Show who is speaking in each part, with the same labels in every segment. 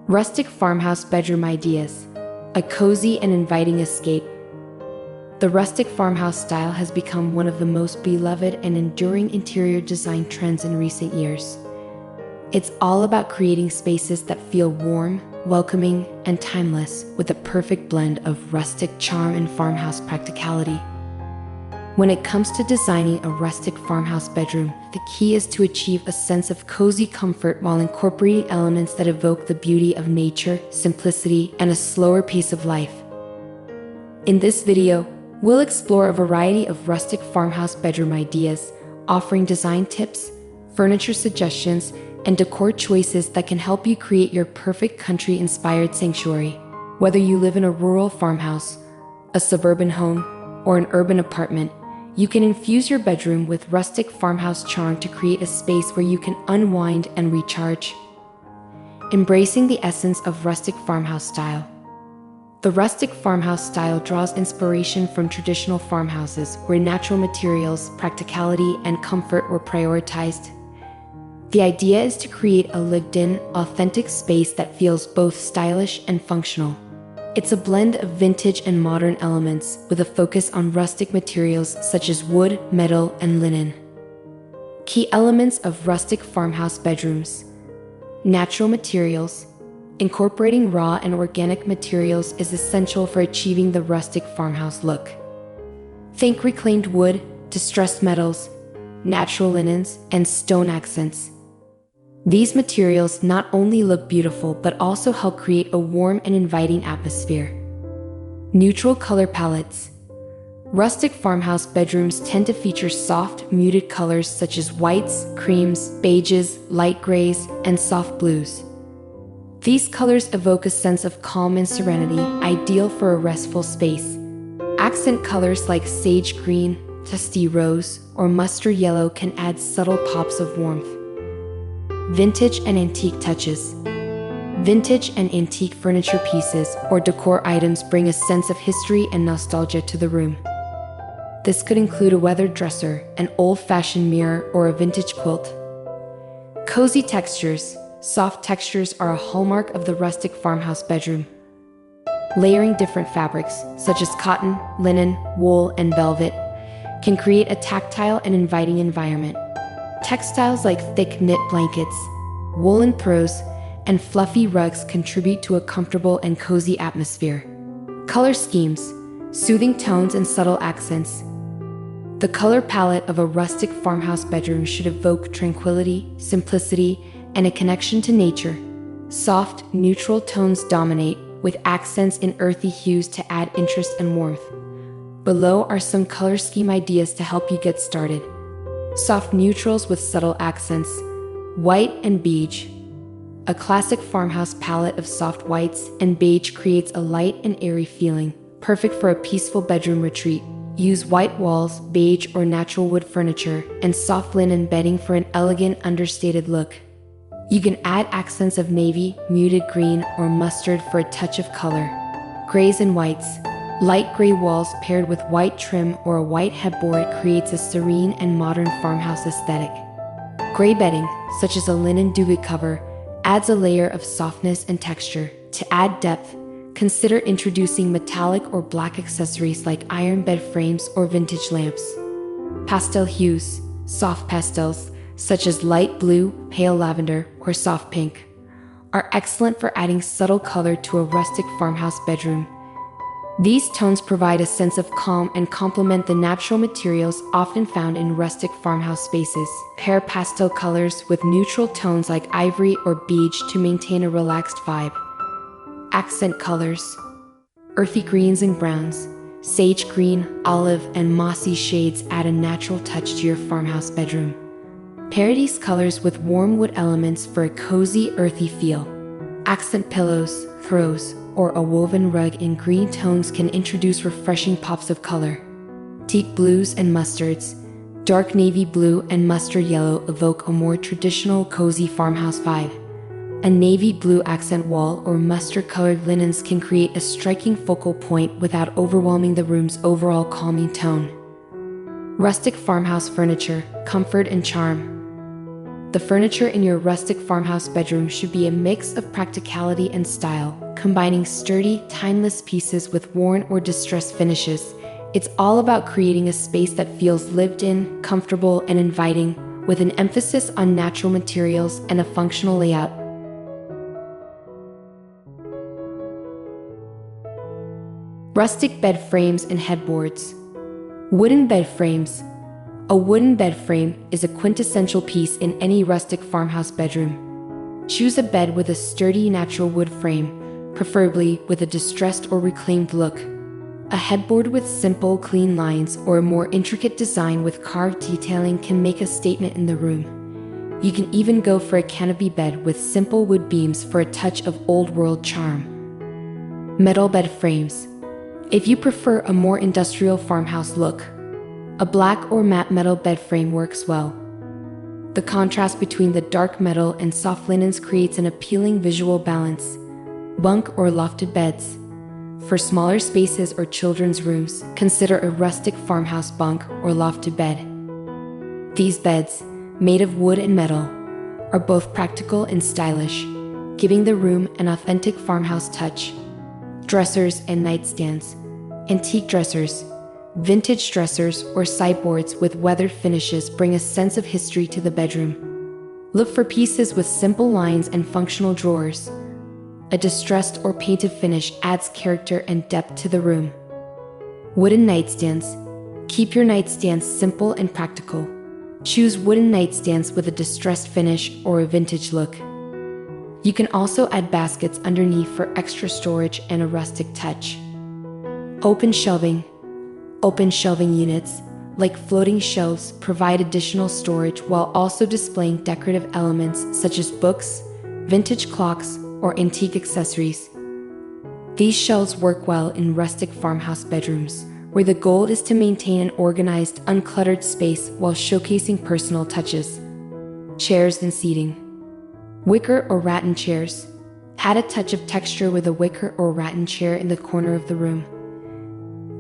Speaker 1: Rustic farmhouse bedroom ideas. A cozy and inviting escape. The rustic farmhouse style has become one of the most beloved and enduring interior design trends in recent years. It's all about creating spaces that feel warm, welcoming, and timeless, with a perfect blend of rustic charm and farmhouse practicality. When it comes to designing a rustic farmhouse bedroom, the key is to achieve a sense of cozy comfort while incorporating elements that evoke the beauty of nature, simplicity, and a slower pace of life. In this video, we'll explore a variety of rustic farmhouse bedroom ideas, offering design tips, furniture suggestions, and decor choices that can help you create your perfect country-inspired sanctuary. Whether you live in a rural farmhouse, a suburban home, or an urban apartment, you can infuse your bedroom with rustic farmhouse charm to create a space where you can unwind and recharge. Embracing the essence of rustic farmhouse style. The rustic farmhouse style draws inspiration from traditional farmhouses where natural materials, practicality, and comfort were prioritized. The idea is to create a lived-in, authentic space that feels both stylish and functional. It's a blend of vintage and modern elements with a focus on rustic materials such as wood, metal, and linen. Key elements of rustic farmhouse bedrooms. Natural materials. Incorporating raw and organic materials is essential for achieving the rustic farmhouse look. Think reclaimed wood, distressed metals, natural linens, and stone accents. These materials not only look beautiful but also help create a warm and inviting atmosphere. Neutral color palettes. Rustic farmhouse bedrooms tend to feature soft, muted colors such as whites, creams, beiges, light grays, and soft blues. These colors evoke a sense of calm and serenity, ideal for a restful space. Accent colors like sage green, dusty rose, or mustard yellow can add subtle pops of warmth. Vintage and antique touches. Vintage and antique furniture pieces or decor items bring a sense of history and nostalgia to the room. This could include a weathered dresser, an old-fashioned mirror, or a vintage quilt. Cozy textures. Soft textures are a hallmark of the rustic farmhouse bedroom. Layering different fabrics, such as cotton, linen, wool, and velvet, can create a tactile and inviting environment. Textiles like thick knit blankets, woolen throws, and fluffy rugs contribute to a comfortable and cozy atmosphere. Color schemes, soothing tones, and subtle accents. The color palette of a rustic farmhouse bedroom should evoke tranquility, simplicity, and a connection to nature. Soft, neutral tones dominate, with accents in earthy hues to add interest and warmth. Below are some color scheme ideas to help you get started. Soft neutrals with subtle accents. White and beige. A classic farmhouse palette of soft whites and beige creates a light and airy feeling, perfect for a peaceful bedroom retreat. Use white walls, beige or natural wood furniture, and soft linen bedding for an elegant, understated look. You can add accents of navy, muted green, or mustard for a touch of color. Grays and whites. Light gray walls paired with white trim or a white headboard creates a serene and modern farmhouse aesthetic. Gray bedding, such as a linen duvet cover, adds a layer of softness and texture. To add depth, consider introducing metallic or black accessories like iron bed frames or vintage lamps. Pastel hues. Soft pastels, such as light blue, pale lavender, or soft pink, are excellent for adding subtle color to a rustic farmhouse bedroom. These tones provide a sense of calm and complement the natural materials often found in rustic farmhouse spaces. Pair pastel colors with neutral tones like ivory or beige to maintain a relaxed vibe. Accent colors. Earthy greens and browns, sage green, olive, and mossy shades add a natural touch to your farmhouse bedroom. Pair these colors with warm wood elements for a cozy, earthy feel. Accent pillows, throws, or a woven rug in green tones can introduce refreshing pops of color. Teak blues and mustards, dark navy blue and mustard yellow evoke a more traditional, cozy farmhouse vibe. A navy blue accent wall or mustard-colored linens can create a striking focal point without overwhelming the room's overall calming tone. Rustic farmhouse furniture, comfort and charm. The furniture in your rustic farmhouse bedroom should be a mix of practicality and style, combining sturdy, timeless pieces with worn or distressed finishes. It's all about creating a space that feels lived in, comfortable, and inviting, with an emphasis on natural materials and a functional layout. Rustic bed frames and headboards. Wooden bed frames. A wooden bed frame is a quintessential piece in any rustic farmhouse bedroom. Choose a bed with a sturdy natural wood frame, preferably with a distressed or reclaimed look. A headboard with simple, clean lines or a more intricate design with carved detailing can make a statement in the room. You can even go for a canopy bed with simple wood beams for a touch of old-world charm. Metal bed frames. If you prefer a more industrial farmhouse look, a black or matte metal bed frame works well. The contrast between the dark metal and soft linens creates an appealing visual balance. Bunk or lofted beds. For smaller spaces or children's rooms, consider a rustic farmhouse bunk or lofted bed. These beds, made of wood and metal, are both practical and stylish, giving the room an authentic farmhouse touch. Dressers and nightstands. Antique dressers, vintage dressers, or sideboards with weathered finishes bring a sense of history to the bedroom. Look for pieces with simple lines and functional drawers. A distressed or painted finish adds character and depth to the room. Wooden nightstands. Keep your nightstands simple and practical. Choose wooden nightstands with a distressed finish or a vintage look. You can also add baskets underneath for extra storage and a rustic touch. Open shelving. Open shelving units, like floating shelves, provide additional storage while also displaying decorative elements such as books, vintage clocks, or antique accessories. These shelves work well in rustic farmhouse bedrooms, where the goal is to maintain an organized, uncluttered space while showcasing personal touches. Chairs and seating. Wicker or rattan chairs. Add a touch of texture with a wicker or rattan chair in the corner of the room.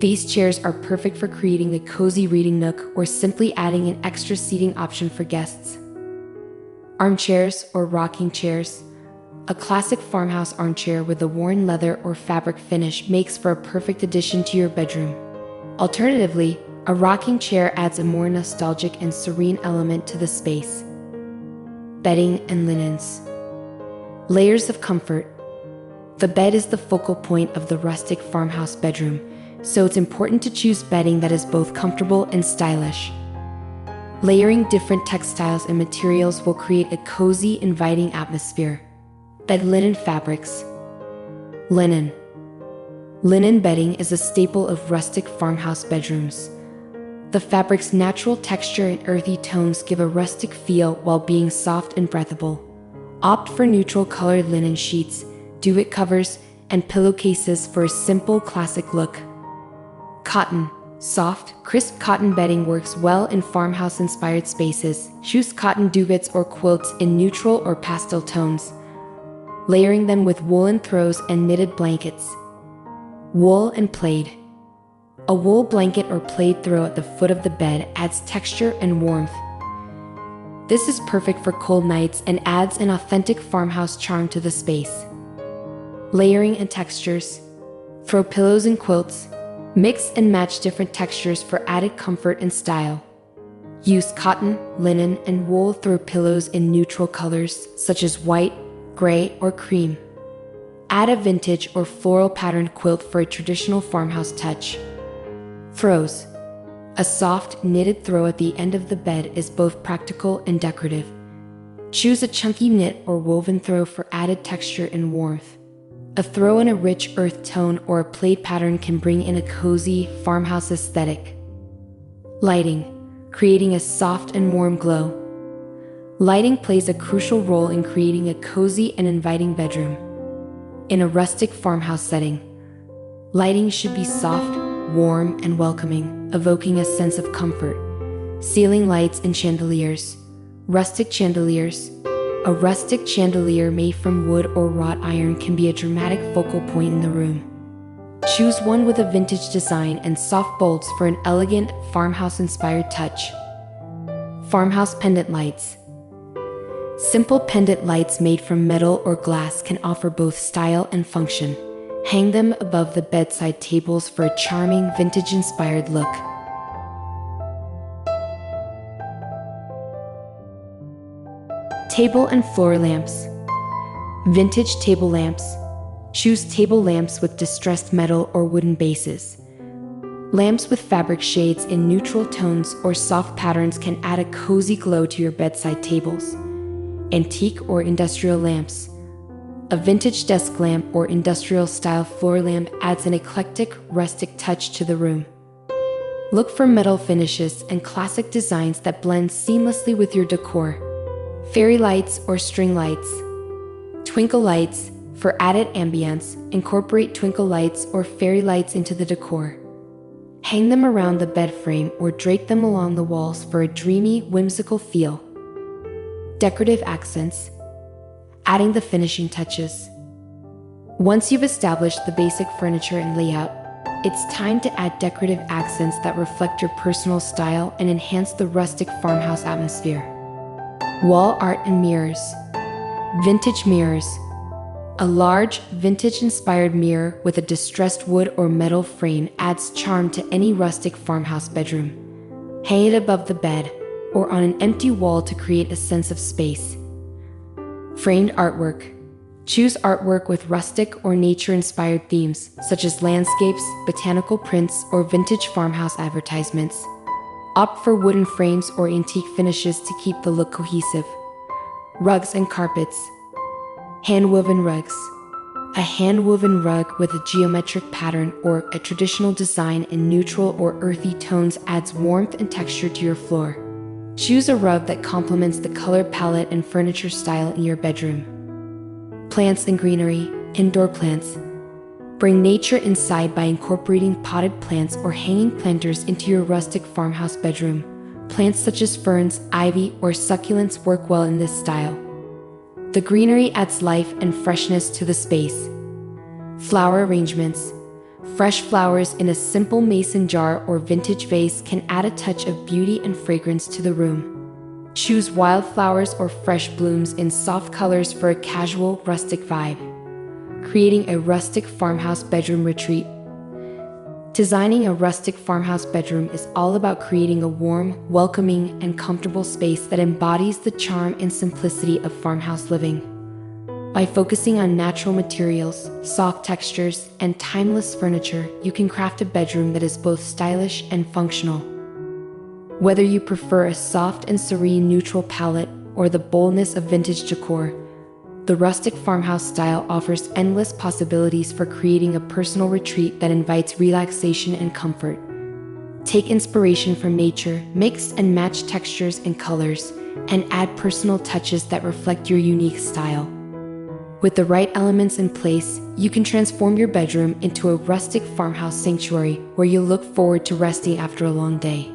Speaker 1: These chairs are perfect for creating a cozy reading nook or simply adding an extra seating option for guests. Armchairs or rocking chairs. A classic farmhouse armchair with a worn leather or fabric finish makes for a perfect addition to your bedroom. Alternatively, a rocking chair adds a more nostalgic and serene element to the space. Bedding and linens. Layers of comfort. The bed is the focal point of the rustic farmhouse bedroom, so it's important to choose bedding that is both comfortable and stylish. Layering different textiles and materials will create a cozy, inviting atmosphere. Bed linen fabrics. Linen. Linen bedding is a staple of rustic farmhouse bedrooms. The fabric's natural texture and earthy tones give a rustic feel while being soft and breathable. Opt for neutral-colored linen sheets, duvet covers, and pillowcases for a simple, classic look. Cotton. Soft, crisp cotton bedding works well in farmhouse-inspired spaces. Choose cotton duvets or quilts in neutral or pastel tones, layering them with woolen throws and knitted blankets. Wool and plaid. A wool blanket or plaid throw at the foot of the bed adds texture and warmth. This is perfect for cold nights and adds an authentic farmhouse charm to the space. Layering and textures. Throw pillows and quilts. Mix and match different textures for added comfort and style. Use cotton, linen, and wool throw pillows in neutral colors such as white, gray, or cream. Add a vintage or floral patterned quilt for a traditional farmhouse touch. Throws. A soft, knitted throw at the end of the bed is both practical and decorative. Choose a chunky knit or woven throw for added texture and warmth. A throw in a rich earth tone or a plaid pattern can bring in a cozy, farmhouse aesthetic. Lighting. Creating a soft and warm glow. Lighting plays a crucial role in creating a cozy and inviting bedroom. In a rustic farmhouse setting, lighting should be soft, warm, and welcoming, evoking a sense of comfort. Ceiling lights and chandeliers. Rustic chandeliers. A rustic chandelier made from wood or wrought iron can be a dramatic focal point in the room. Choose one with a vintage design and soft bulbs for an elegant, farmhouse-inspired touch. Farmhouse pendant lights. Simple pendant lights made from metal or glass can offer both style and function. Hang them above the bedside tables for a charming vintage-inspired look. Table and floor lamps. Vintage table lamps. Choose table lamps with distressed metal or wooden bases. Lamps with fabric shades in neutral tones or soft patterns can add a cozy glow to your bedside tables. Antique or industrial lamps. A vintage desk lamp or industrial-style floor lamp adds an eclectic, rustic touch to the room. Look for metal finishes and classic designs that blend seamlessly with your decor. Fairy lights or string lights. Twinkle lights. For added ambience, incorporate twinkle lights or fairy lights into the decor. Hang them around the bed frame or drape them along the walls for a dreamy, whimsical feel. Decorative accents. Adding the finishing touches. Once you've established the basic furniture and layout, it's time to add decorative accents that reflect your personal style and enhance the rustic farmhouse atmosphere. Wall art and mirrors. Vintage mirrors. A large, vintage-inspired mirror with a distressed wood or metal frame adds charm to any rustic farmhouse bedroom. Hang it above the bed or on an empty wall to create a sense of space. Framed artwork. Choose artwork with rustic or nature-inspired themes, such as landscapes, botanical prints, or vintage farmhouse advertisements. Opt for wooden frames or antique finishes to keep the look cohesive. Rugs and carpets. Hand-woven rugs. A hand-woven rug with a geometric pattern or a traditional design in neutral or earthy tones adds warmth and texture to your floor. Choose a rug that complements the color palette and furniture style in your bedroom. Plants and greenery. Indoor plants. Bring nature inside by incorporating potted plants or hanging planters into your rustic farmhouse bedroom. Plants such as ferns, ivy, or succulents work well in this style. The greenery adds life and freshness to the space. Flower arrangements. Fresh flowers in a simple mason jar or vintage vase can add a touch of beauty and fragrance to the room. Choose wildflowers or fresh blooms in soft colors for a casual, rustic vibe. Creating a rustic farmhouse bedroom retreat. Designing a rustic farmhouse bedroom is all about creating a warm, welcoming, and comfortable space that embodies the charm and simplicity of farmhouse living. By focusing on natural materials, soft textures, and timeless furniture, you can craft a bedroom that is both stylish and functional. Whether you prefer a soft and serene neutral palette or the boldness of vintage decor, the rustic farmhouse style offers endless possibilities for creating a personal retreat that invites relaxation and comfort. Take inspiration from nature, mix and match textures and colors, and add personal touches that reflect your unique style. With the right elements in place, you can transform your bedroom into a rustic farmhouse sanctuary where you'll look forward to resting after a long day.